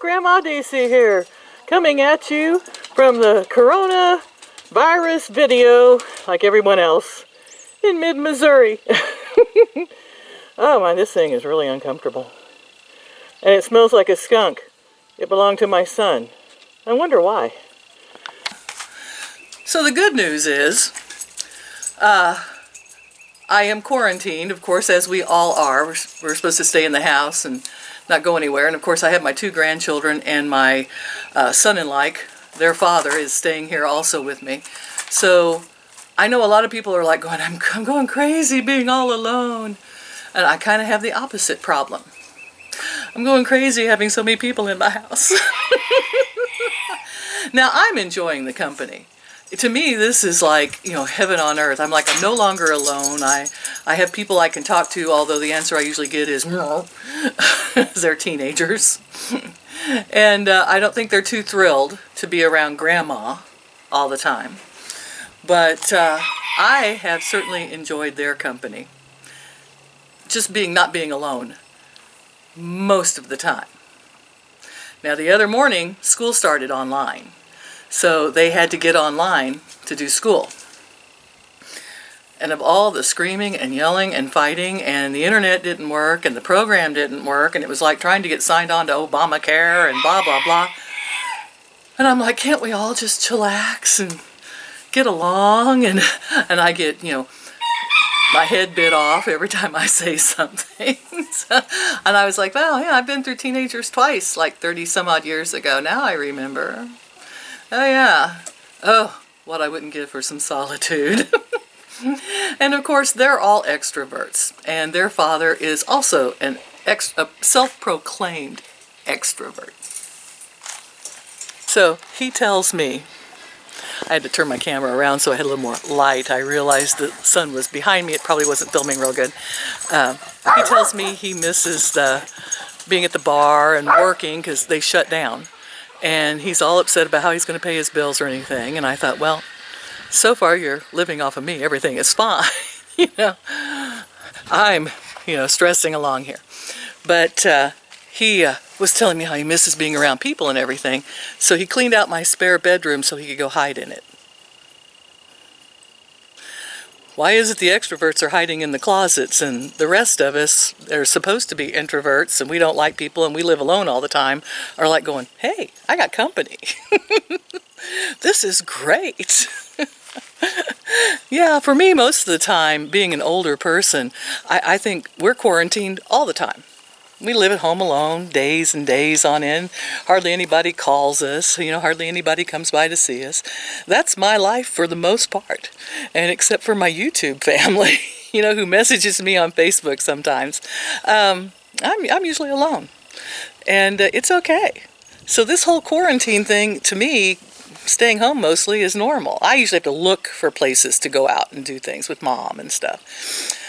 Grandma Daisy here, coming at you from the coronavirus video, like everyone else, in mid-Missouri. Oh my, this thing is really uncomfortable. And it smells like a skunk. It belonged to my son. I wonder why. So the good news is, I am quarantined, of course, as we all are. We're supposed to stay in the house and not go anywhere. And of course I have my 2 grandchildren, and my son-in-law, their father, is staying here also with me. So I know a lot of people are like going, I'm going crazy being all alone. And I kind of have the opposite problem. I'm going crazy having so many people in my house. Now I'm enjoying the company. To me, this is like, heaven on earth. I'm no longer alone. I have people I can talk to, although the answer I usually get is, they're teenagers. And I don't think they're too thrilled to be around Grandma all the time. But I have certainly enjoyed their company. Just not being alone most of the time. Now the other morning, school started online. So they had to get online to do school. And of all the screaming and yelling and fighting, and the internet didn't work, and the program didn't work, and it was like trying to get signed on to Obamacare and blah, blah, blah. And I'm like, can't we all just chillax and get along? And I get, my head bit off every time I say something. And I was like, well, yeah, I've been through teenagers twice, like 30 some odd years ago. Now I remember. Oh yeah. Oh, what I wouldn't give for some solitude. And of course, they're all extroverts. And their father is also a self-proclaimed extrovert. So he tells me, I had to turn my camera around so I had a little more light. I realized the sun was behind me. It probably wasn't filming real good. He tells me he misses being at the bar and working because they shut down. And he's all upset about how he's going to pay his bills or anything. And I thought, well, so far you're living off of me. Everything is fine. I'm, stressing along here. But he was telling me how he misses being around people and everything. So he cleaned out my spare bedroom so he could go hide in it. Why is it the extroverts are hiding in the closets and the rest of us, they're supposed to be introverts and we don't like people and we live alone all the time, are like going, hey, I got company. This is great. Yeah, for me, most of the time, being an older person, I think we're quarantined all the time. We live at home alone, days and days on end. Hardly anybody calls us, hardly anybody comes by to see us. That's my life for the most part. And except for my YouTube family, who messages me on Facebook sometimes, I'm usually alone. And it's okay. So this whole quarantine thing, to me, staying home mostly is normal. I usually have to look for places to go out and do things with Mom and stuff.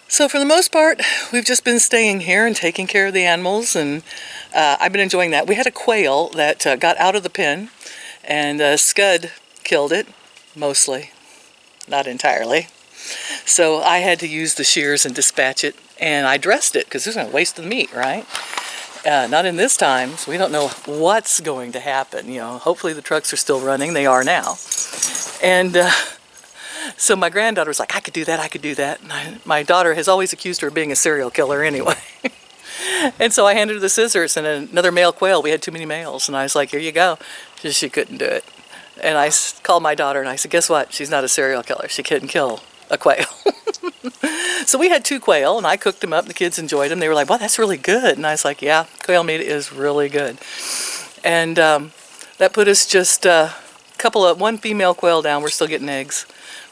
So for the most part, we've just been staying here and taking care of the animals, and I've been enjoying that. We had a quail that got out of the pen, and Scud killed it, mostly, not entirely. So I had to use the shears and dispatch it, and I dressed it, because there's no waste of the meat, right? Not in this time, so we don't know what's going to happen. Hopefully the trucks are still running. They are now. And so my granddaughter was like, I could do that. And my daughter has always accused her of being a serial killer anyway. And so I handed her the scissors and another male quail. We had too many males. And I was like, here you go. She couldn't do it. And I called my daughter and I said, guess what? She's not a serial killer. She couldn't kill a quail. So we had 2 quail and I cooked them up. The kids enjoyed them. They were like, wow, that's really good. And I was like, yeah, quail meat is really good. And that put us just one female quail down. We're still getting eggs,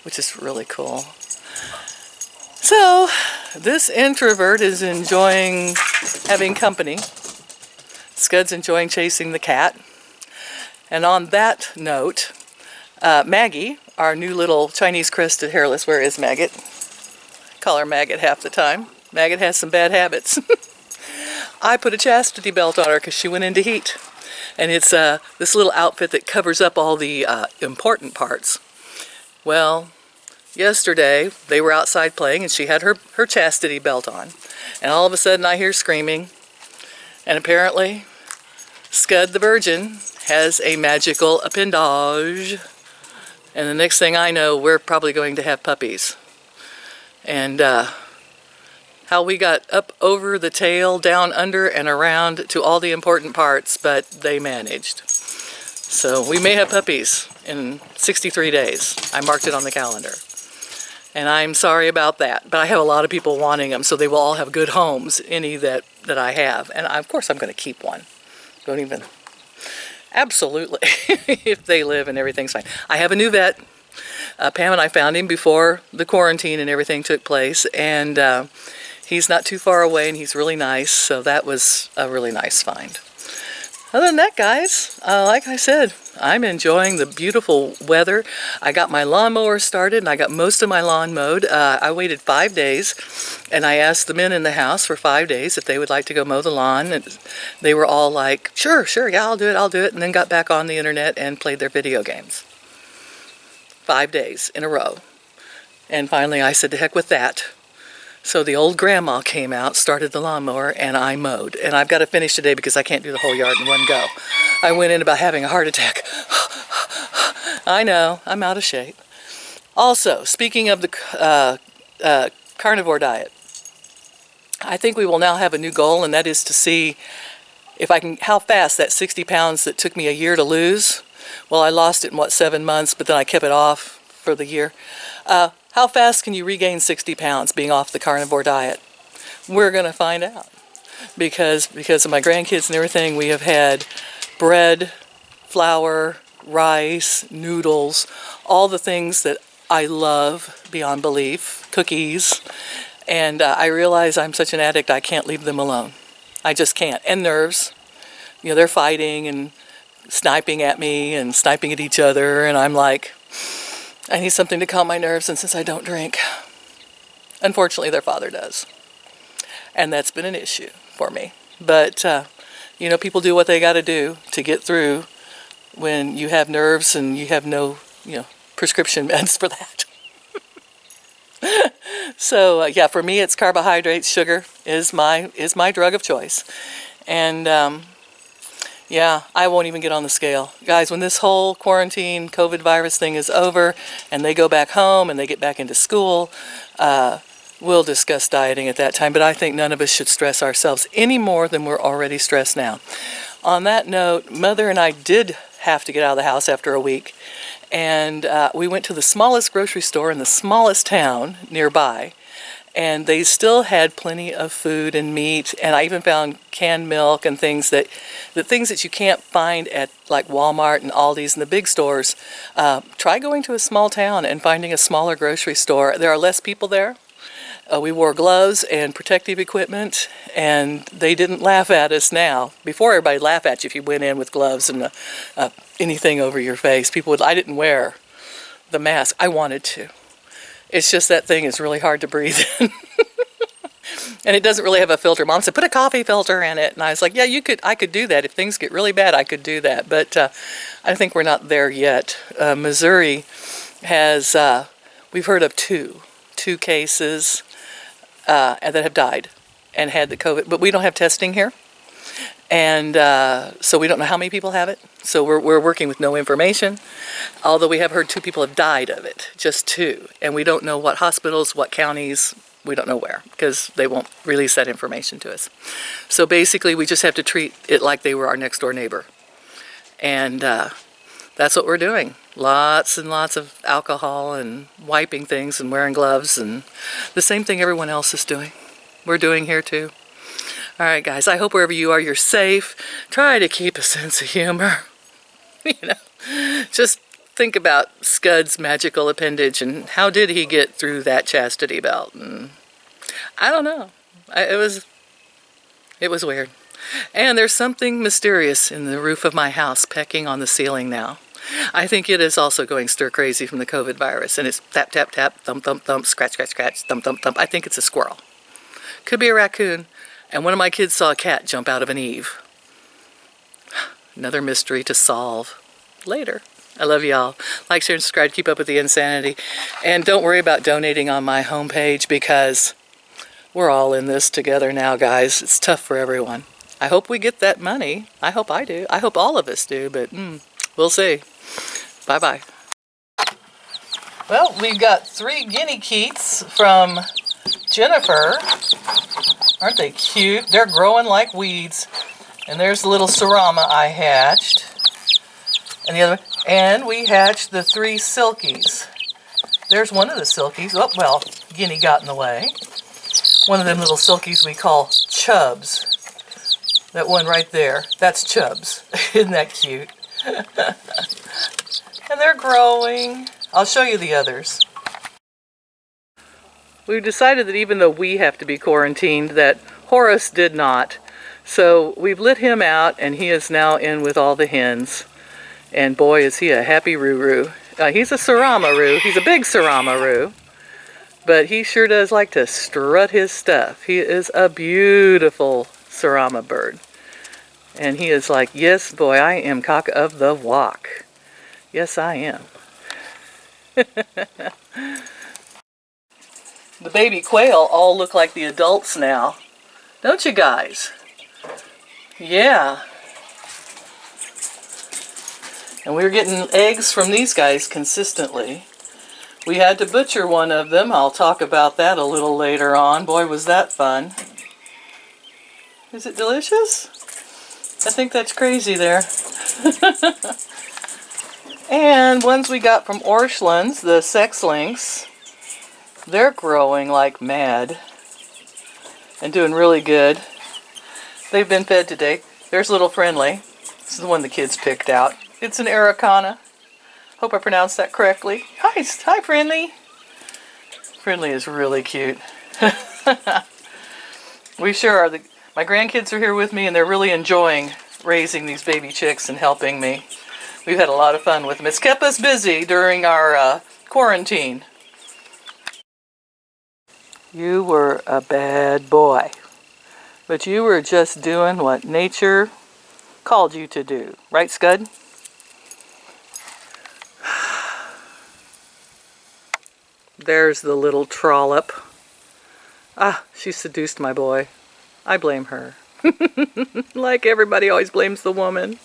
which is really cool. So this introvert is enjoying having company. Scud's enjoying chasing the cat. And on that note, Maggie, our new little Chinese crested hairless, where is Maggot? I call her Maggot half the time. Maggot has some bad habits. I put a chastity belt on her because she went into heat. And it's this little outfit that covers up all the important parts. Well, yesterday they were outside playing and she had her chastity belt on. And all of a sudden I hear screaming. And apparently Scud the Virgin has a magical appendage. And the next thing I know, we're probably going to have puppies. And how we got up over the tail, down under and around to all the important parts, but they managed. So we may have puppies in 63 days. I marked it on the calendar. And I'm sorry about that, but I have a lot of people wanting them, so they will all have good homes, any that I have. And of course I'm going to keep one. Don't even... Absolutely, if they live and everything's fine. I have a new vet. Pam and I found him before the quarantine and everything took place, and he's not too far away, and he's really nice, so that was a really nice find. Other than that, guys, like I said, I'm enjoying the beautiful weather. I got my lawnmower started, and I got most of my lawn mowed. I waited 5 days, and I asked the men in the house for 5 days if they would like to go mow the lawn. And they were all like, sure, yeah, I'll do it, and then got back on the internet and played their video games. 5 days in a row. And finally I said, to heck with that. So the old grandma came out, started the lawnmower, and I mowed. And I've got to finish today because I can't do the whole yard in one go. I went in about having a heart attack. I know, I'm out of shape. Also, speaking of the carnivore diet, I think we will now have a new goal, and that is to see if I can, how fast that 60 pounds that took me a year to lose. Well, I lost it in, 7 months, but then I kept it off for the year. How fast can you regain 60 pounds being off the carnivore diet? We're going to find out. Because of my grandkids and everything, we have had bread, flour, rice, noodles, all the things that I love beyond belief, cookies. And I realize I'm such an addict, I can't leave them alone. I just can't. And nerves. You know, they're fighting and sniping at me and sniping at each other, and I'm like, I need something to calm my nerves, and since I don't drink, unfortunately their father does. And that's been an issue for me. But, you know, people do what they got to do to get through when you have nerves and you have no, prescription meds for that. So, yeah, for me it's carbohydrates. Sugar is my drug of choice. And, yeah, I won't even get on the scale. Guys, when this whole quarantine COVID virus thing is over and they go back home and they get back into school, we'll discuss dieting at that time. But I think none of us should stress ourselves any more than we're already stressed now. On that note, Mother and I did have to get out of the house after a week. And we went to the smallest grocery store in the smallest town nearby. And they still had plenty of food and meat, and I even found canned milk and things that you can't find at like Walmart and Aldi's and the big stores. Try going to a small town and finding a smaller grocery store. There are less people there. We wore gloves and protective equipment, and they didn't laugh at us now. Before, everybody would laugh at you if you went in with gloves and anything over your face. I didn't wear the mask. I wanted to. It's just that thing is really hard to breathe in. And it doesn't really have a filter. Mom said, put a coffee filter in it. And I was like, yeah, I could do that. If things get really bad, I could do that. But I think we're not there yet. Missouri has, we've heard of two cases that have died and had the COVID. But we don't have testing here. And so we don't know how many people have it. So we're working with no information. Although we have heard 2 people have died of it, just 2. And we don't know what hospitals, what counties, we don't know where, because they won't release that information to us. So basically we just have to treat it like they were our next door neighbor. And that's what we're doing. Lots and lots of alcohol and wiping things and wearing gloves and the same thing everyone else is doing. We're doing here too. All right, guys, I hope wherever you are, you're safe. Try to keep a sense of humor. Just think about Scud's magical appendage and how did he get through that chastity belt? And I don't know. It was weird. And there's something mysterious in the roof of my house pecking on the ceiling now. I think it is also going stir crazy from the COVID virus. And it's tap, tap, tap, thump, thump, thump, scratch, scratch, scratch, thump, thump, thump. I think it's a squirrel. Could be a raccoon. And one of my kids saw a cat jump out of an eave. Another mystery to solve later. I love y'all. Like, share, and subscribe. Keep up with the insanity. And don't worry about donating on my homepage because we're all in this together now, guys. It's tough for everyone. I hope we get that money. I hope I do. I hope all of us do, but we'll see. Bye-bye. Well, we've got 3 guinea keats from Jennifer. Aren't they cute? They're growing like weeds. And there's the little Sarama I hatched. And the other, and we hatched the 3 silkies. There's one of the silkies. Oh, well, guinea got in the way. One of them little silkies we call Chubs. That one right there, that's Chubs. Isn't that cute? And they're growing. I'll show you the others. We've decided that even though we have to be quarantined, that Horace did not. So we've let him out, and he is now in with all the hens. And boy, is he a happy Roo-Roo. He's a Sarama-Roo. He's a big Sarama-Roo. But he sure does like to strut his stuff. He is a beautiful Sarama bird. And he is like, yes, boy, I am cock of the walk. Yes, I am. The baby quail all look like the adults now. Don't you guys? Yeah. And we're getting eggs from these guys consistently. We had to butcher one of them. I'll talk about that a little later on. Boy, was that fun. Is it delicious? I think that's crazy there. And ones we got from Orscheln's, the sex-links, they're growing like mad and doing really good. They've been fed today. There's little Friendly. This is the one the kids picked out. It's an Araucana. Hope I pronounced that correctly. Hi, Friendly. Friendly is really cute. We sure are. My grandkids are here with me, and they're really enjoying raising these baby chicks and helping me. We've had a lot of fun with them. It's kept us busy during our quarantine. You were a bad boy, but you were just doing what nature called you to do. Right, Scud? There's the little trollop. Ah, she seduced my boy. I blame her. Like everybody always blames the woman.